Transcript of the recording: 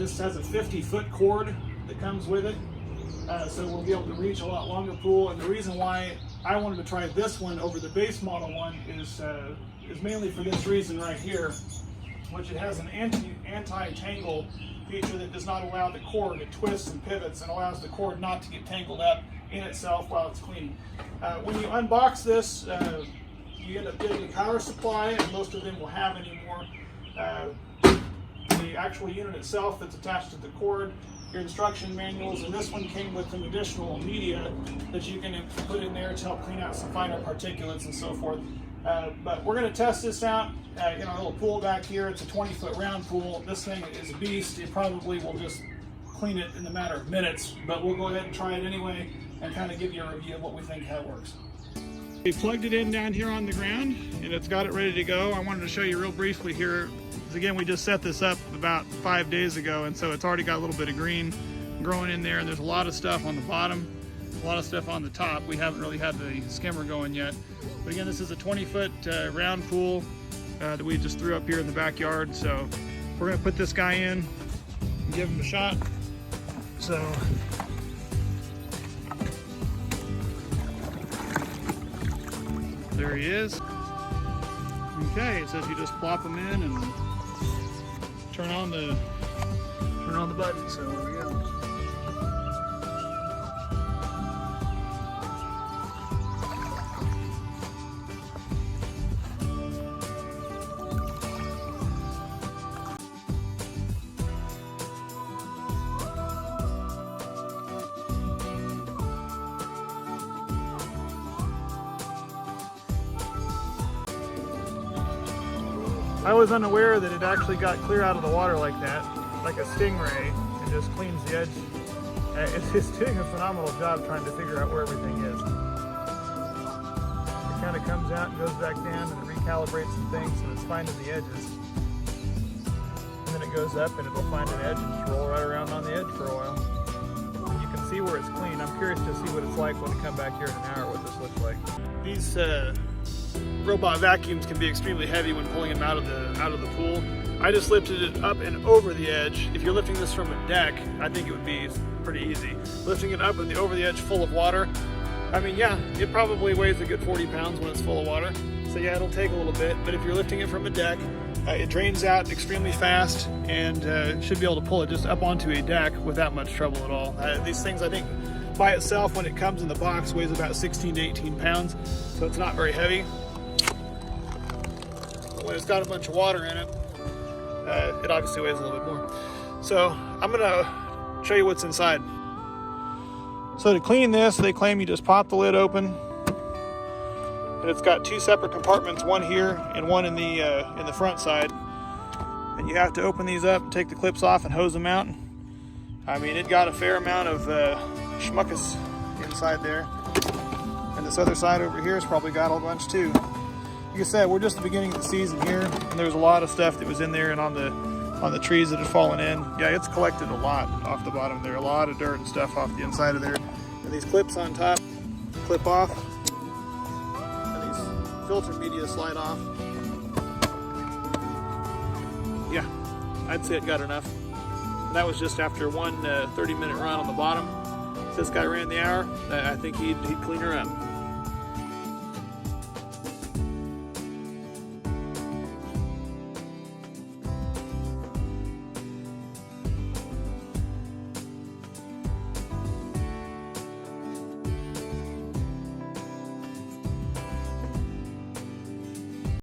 This has a 50-foot cord that comes with it, so we'll be able to reach a lot longer pool. And the reason why I wanted to try this one over the base model one is mainly for this reason right here, which it has an anti-tangle feature that does not allow the cord, it twists and pivots and allows the cord not to get tangled up in itself while it's cleaning. When you unbox this, you end up getting a power supply, and most of them will have anymore. The actual unit itself that's attached to the cord, your instruction manuals, and this one came with some additional media that you can put in there to help clean out some finer particulates and so forth. But we're going to test this out in our little pool back here. It's a 20-foot round pool. This thing is a beast. It probably will just clean it in a matter of minutes, but we'll go ahead and try it anyway and kind of give you a review of what we think, how it works. We plugged it in down here on the ground, and it's got it ready to go. I wanted to show you real briefly here. Again, we just set this up about 5 days ago, and so it's already got a little bit of green growing in there, and there's a lot of stuff on the bottom, a lot of stuff on the top. We haven't really had the skimmer going yet. But again, this is a 20-foot round pool that we just threw up here in the backyard. So we're gonna put this guy in and give him a shot. So there he is. Okay, it says you just plop him in and turn on the button. So there we go. I was unaware that it actually got clear out of the water like that, like a stingray, and just cleans the edge. It's doing a phenomenal job trying to figure out where everything is. It kind of comes out and goes back down, and it recalibrates some things, so it's finding the edges. And then it goes up and it'll find an edge and just roll right around on the edge for a while. And you can see where it's clean. I'm curious to see what it's like when we come back here in an hour, what this looks like. These robot vacuums can be extremely heavy when pulling them out of the pool. I just lifted it up and over the edge. If you're lifting this from a deck, I think it would be pretty easy. Lifting it up with the over the edge full of water, I mean, yeah, it probably weighs a good 40 pounds when it's full of water. So yeah, it'll take a little bit, but if you're lifting it from a deck, it drains out extremely fast and should be able to pull it just up onto a deck without much trouble at all. These things, I think, by itself, when it comes in the box, weighs about 16 to 18 pounds, so it's not very heavy. When it's got a bunch of water in it, it obviously weighs a little bit more. So I'm gonna show you what's inside. So to clean this, they claim you just pop the lid open, and it's got two separate compartments, one here and one in the front side. And you have to open these up and take the clips off and hose them out. I mean, it got a fair amount of schmuckus inside there. And this other side over here has probably got a bunch too. Like I said, we're just at the beginning of the season here, and there's a lot of stuff that was in there and on the trees that had fallen in. Yeah, it's collected a lot off the bottom there, a lot of dirt and stuff off the inside of there. And these clips on top clip off, and these filter media slide off. Yeah, I'd say it got enough. And that was just after one 30-minute run on the bottom. If this guy ran the hour, I think he'd clean her up.